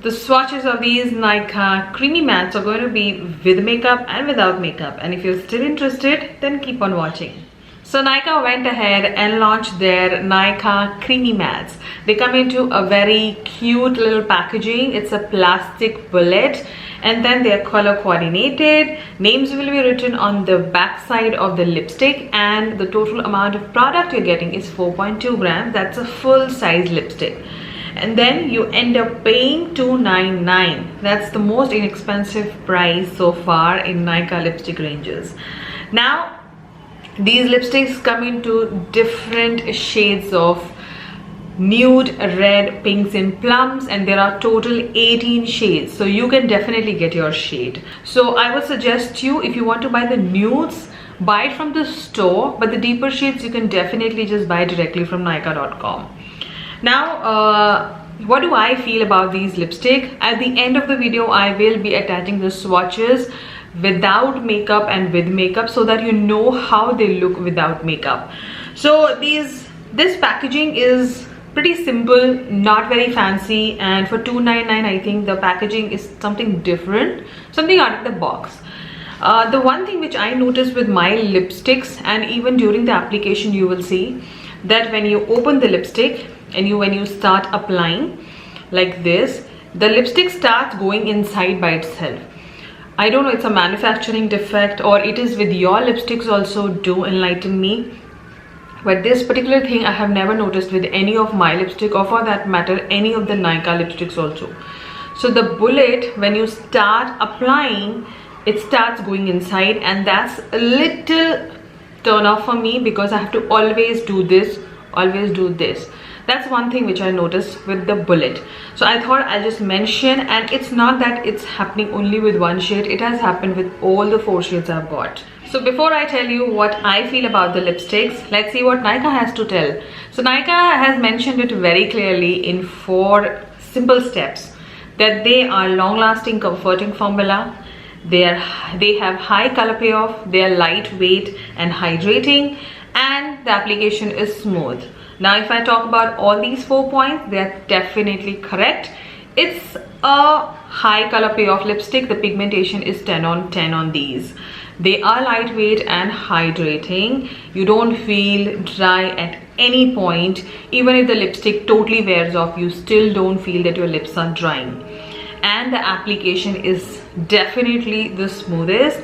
The swatches of these Nykaa creamy mattes are going to be with makeup and without makeup, and if you're still interested, then keep on watching. So Nykaa went ahead and launched their Nykaa creamy mattes. They come into a very cute little packaging. It's a plastic bullet, and then they are color coordinated. Names will be written on the back side of the lipstick, and the total amount of product you're getting is 4.2 grams. That's a full size lipstick. And then you end up paying $2.99. That's the most inexpensive price so far in Nykaa lipstick ranges. Now these lipsticks come into different shades of nude, red, pinks and plums, and there are total 18 shades, so you can definitely get your shade. So I would suggest you, if you want to buy the nudes, buy it from the store, but the deeper shades you can definitely just buy directly from Nykaa.com. Now what do I feel about these lipstick? At the end of the video I will be attaching the swatches without makeup and with makeup, so that you know how they look without makeup. So this packaging is pretty simple, not very fancy, and for $2.99 I think the packaging is something different, something out of the box. The one thing which I noticed with my lipsticks, and even during the application, you will see that when you open the lipstick and when you start applying like this, the lipstick starts going inside by itself. I don't know, it's a manufacturing defect or it is with your lipsticks also. Do enlighten me. But this particular thing I have never noticed with any of my lipstick, or for that matter any of the Nykaa lipsticks also. So the bullet, when you start applying, it starts going inside, and that's a little turn off for me, because I have to always do this, always do this. That's one thing which I noticed with the bullet. So I thought I'll just mention, and it's not that it's happening only with one shade, it has happened with all the 4 shades I've got. So before I tell you what I feel about the lipsticks, let's see what Nykaa has to tell. So Nykaa has mentioned it very clearly in 4 simple steps, that they are long-lasting, comforting formula, they have high color payoff, they are lightweight and hydrating, and the application is smooth. Now if I talk about all these 4 points, they are definitely correct. It's a high color payoff lipstick. The pigmentation is 10 on 10 on these. They are lightweight and hydrating. You don't feel dry at any point. Even if the lipstick totally wears off, you still don't feel that your lips are drying. And the application is definitely the smoothest.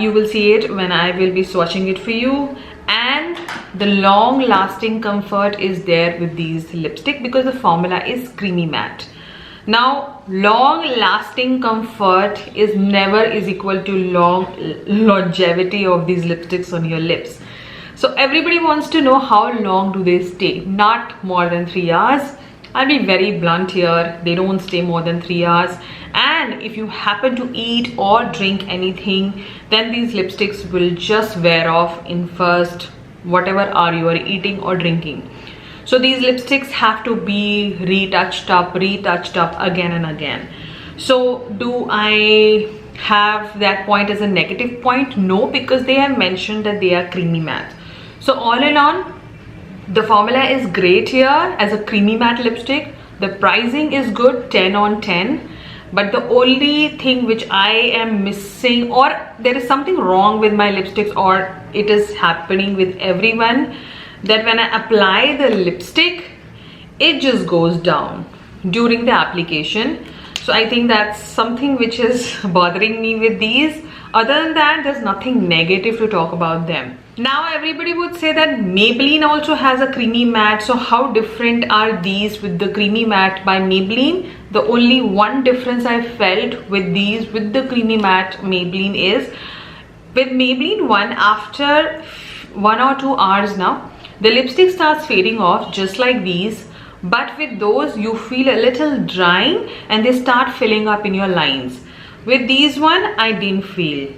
You will see it when I will be swatching it for you. And the long lasting comfort is there with these lipstick, because the formula is creamy matte. Now long lasting comfort is never is equal to longevity of these lipsticks on your lips. So everybody wants to know how long do they stay. Not more than 3 hours. I'll be very blunt here, they don't stay more than 3 hours. And if you happen to eat or drink anything, then these lipsticks will just wear off in first whatever hour you are eating or drinking. So these lipsticks have to be retouched up again and again. So do I have that point as a negative point? No, because they have mentioned that they are creamy matte. So all in all, the formula is great here as a creamy matte lipstick. The pricing is good, 10 on 10. But the only thing which I am missing, or there is something wrong with my lipsticks, or it is happening with everyone, that when I apply the lipstick, it just goes down during the application. So I think that's something which is bothering me with these. Other than that, there's nothing negative to talk about them. Now everybody would say that Maybelline also has a creamy matte. So how different are these with the creamy matte by Maybelline? The only one difference I felt with these, with the creamy matte Maybelline, is with Maybelline one, after 1 or 2 hours now, the lipstick starts fading off just like these. But with those you feel a little drying and they start filling up in your lines. With these one, I didn't feel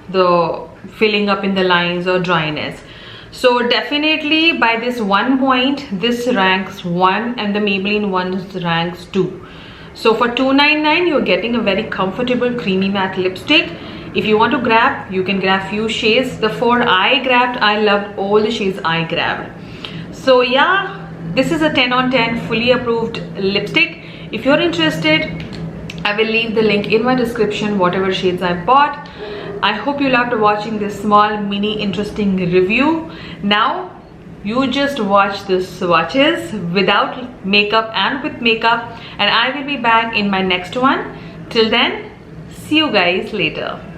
the filling up in the lines or dryness. So definitely by this 1 point, this ranks 1 and the Maybelline one ranks 2. So for $2.99 you're getting a very comfortable creamy matte lipstick. If you want to grab, you can grab few shades. The 4 I grabbed, I loved all the shades I grabbed. So yeah, this is a 10 on 10 fully approved lipstick. If you're interested, I will leave the link in my description, whatever shades I bought. I hope you loved watching this small mini interesting review. Now you just watch the swatches without makeup and with makeup, and I will be back in my next one. Till then, see you guys later.